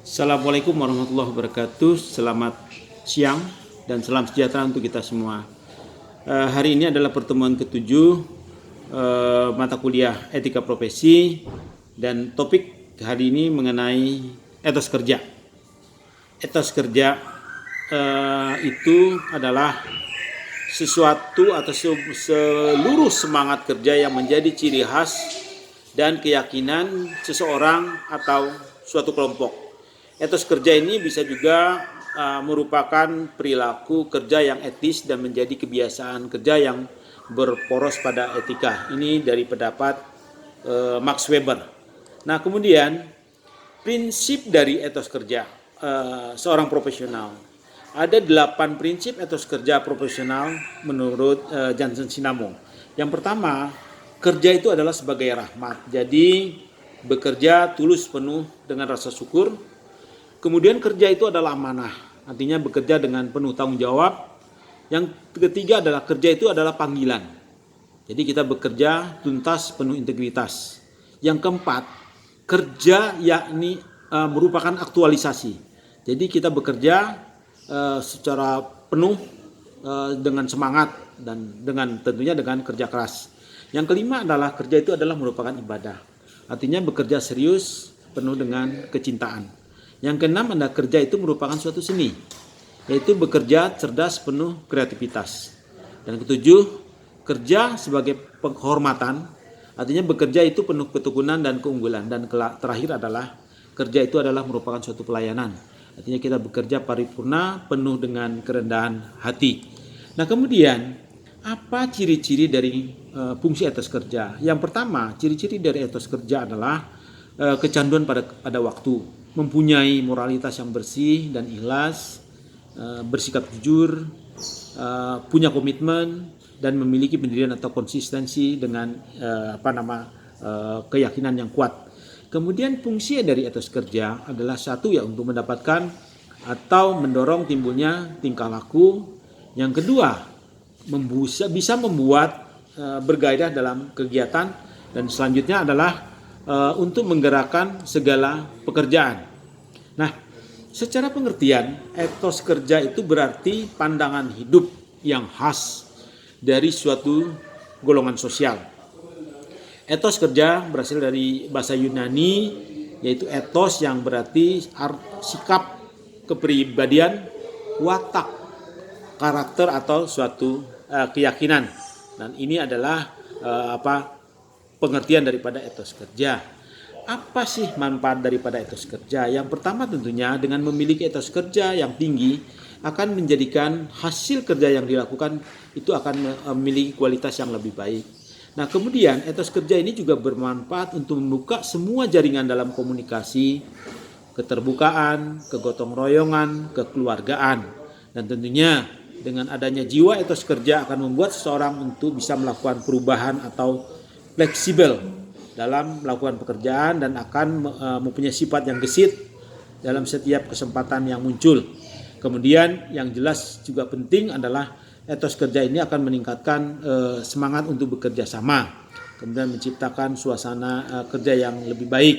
Assalamualaikum warahmatullahi wabarakatuh. Selamat siang dan salam sejahtera untuk kita semua. Hari ini adalah pertemuan ketujuh mata kuliah etika profesi dan topik hari ini mengenai etos kerja. Etos kerja itu adalah sesuatu atau seluruh semangat kerja yang menjadi ciri khas dan keyakinan seseorang atau suatu kelompok. Etos kerja ini bisa juga merupakan perilaku kerja yang etis dan menjadi kebiasaan kerja yang berporos pada etika. Ini dari pendapat Max Weber. Nah, kemudian prinsip dari etos kerja seorang profesional. Ada 8 prinsip etos kerja profesional menurut Johnson Sinamo. Yang pertama, kerja itu adalah sebagai rahmat. Jadi bekerja tulus penuh dengan rasa syukur. Kemudian kerja itu adalah amanah, artinya bekerja dengan penuh tanggung jawab. Yang ketiga adalah kerja itu adalah panggilan. Jadi kita bekerja tuntas penuh integritas. Yang keempat, kerja yakni merupakan aktualisasi. Jadi kita bekerja secara penuh dengan semangat dan tentunya dengan kerja keras. Yang kelima adalah kerja itu adalah merupakan ibadah. Artinya bekerja serius penuh dengan kecintaan. Yang keenam adalah kerja itu merupakan suatu seni, yaitu bekerja cerdas penuh kreativitas. Dan ketujuh, kerja sebagai penghormatan, artinya bekerja itu penuh ketekunan dan keunggulan. Dan terakhir adalah kerja itu adalah merupakan suatu pelayanan, artinya kita bekerja paripurna penuh dengan kerendahan hati. Nah, kemudian apa ciri-ciri dari fungsi etos kerja? Yang pertama, ciri-ciri dari etos kerja adalah kecanduan pada waktu, mempunyai moralitas yang bersih dan ikhlas, bersikap jujur, punya komitmen dan memiliki pendirian atau konsistensi dengan keyakinan yang kuat. Kemudian fungsi dari etos kerja adalah satu ya untuk mendapatkan atau mendorong timbulnya tingkah laku. Yang kedua, bisa membuat bergairah dalam kegiatan, dan selanjutnya adalah untuk menggerakkan segala pekerjaan. Nah, secara pengertian, etos kerja itu berarti pandangan hidup yang khas dari suatu golongan sosial. Etos kerja berasal dari bahasa Yunani, yaitu etos yang berarti sikap, kepribadian, watak, karakter atau suatu keyakinan. Dan ini adalah pengertian daripada etos kerja. Apa sih manfaat daripada etos kerja? Yang pertama tentunya dengan memiliki etos kerja yang tinggi akan menjadikan hasil kerja yang dilakukan itu akan memiliki kualitas yang lebih baik. Nah, kemudian etos kerja ini juga bermanfaat untuk membuka semua jaringan dalam komunikasi, keterbukaan, kegotong royongan, kekeluargaan. Dan tentunya dengan adanya jiwa etos kerja akan membuat seseorang untuk bisa melakukan perubahan atau fleksibel dalam melakukan pekerjaan dan akan mempunyai sifat yang gesit dalam setiap kesempatan yang muncul. Kemudian yang jelas juga penting adalah etos kerja ini akan meningkatkan semangat untuk bekerja sama, kemudian menciptakan suasana kerja yang lebih baik.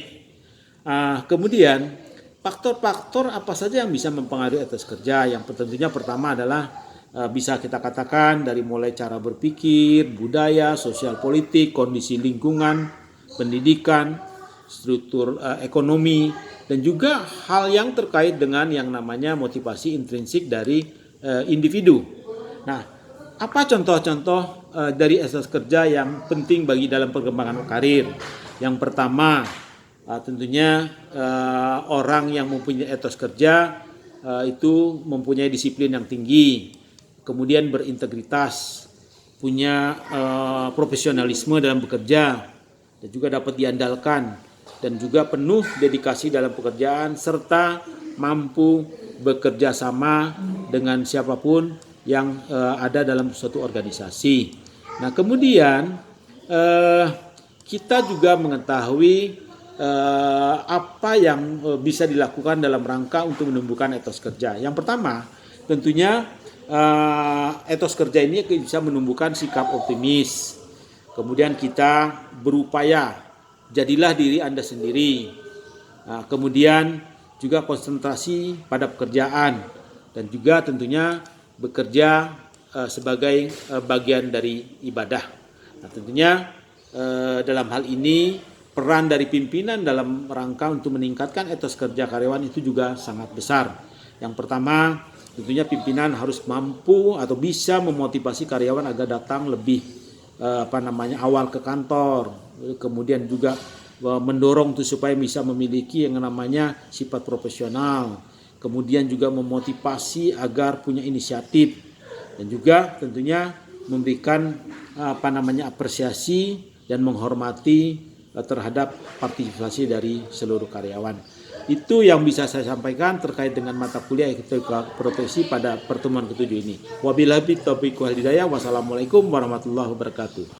Kemudian faktor-faktor apa saja yang bisa mempengaruhi etos kerja? Yang tentunya pertama adalah bisa kita katakan dari mulai cara berpikir, budaya, sosial politik, kondisi lingkungan, pendidikan, struktur ekonomi, dan juga hal yang terkait dengan yang namanya motivasi intrinsik dari individu. Nah, apa contoh-contoh dari etos kerja yang penting bagi dalam perkembangan karir? Yang pertama, tentunya orang yang mempunyai etos kerja itu mempunyai disiplin yang tinggi, kemudian berintegritas, punya profesionalisme dalam bekerja, dan juga dapat diandalkan, dan juga penuh dedikasi dalam pekerjaan, serta mampu bekerja sama dengan siapapun yang ada dalam suatu organisasi. Nah, kemudian kita juga mengetahui apa yang bisa dilakukan dalam rangka untuk menumbuhkan etos kerja. Yang pertama, tentunya etos kerja ini bisa menumbuhkan sikap optimis. Kemudian kita berupaya, jadilah diri Anda sendiri. Kemudian juga konsentrasi pada pekerjaan, dan juga tentunya bekerja sebagai bagian dari ibadah. Nah, tentunya dalam hal ini peran dari pimpinan dalam rangka untuk meningkatkan etos kerja karyawan itu juga sangat besar. Yang pertama, tentunya pimpinan harus mampu atau bisa memotivasi karyawan agar datang lebih awal ke kantor, kemudian juga mendorong tuh supaya bisa memiliki yang namanya sifat profesional, kemudian juga memotivasi agar punya inisiatif, dan juga tentunya memberikan apresiasi dan menghormati terhadap partisipasi dari seluruh karyawan. Itu yang bisa saya sampaikan terkait dengan mata kuliah etika profesi pada pertemuan ke-7 ini. Wabillahi taufiq wal hidayah. Wassalamualaikum warahmatullahi wabarakatuh.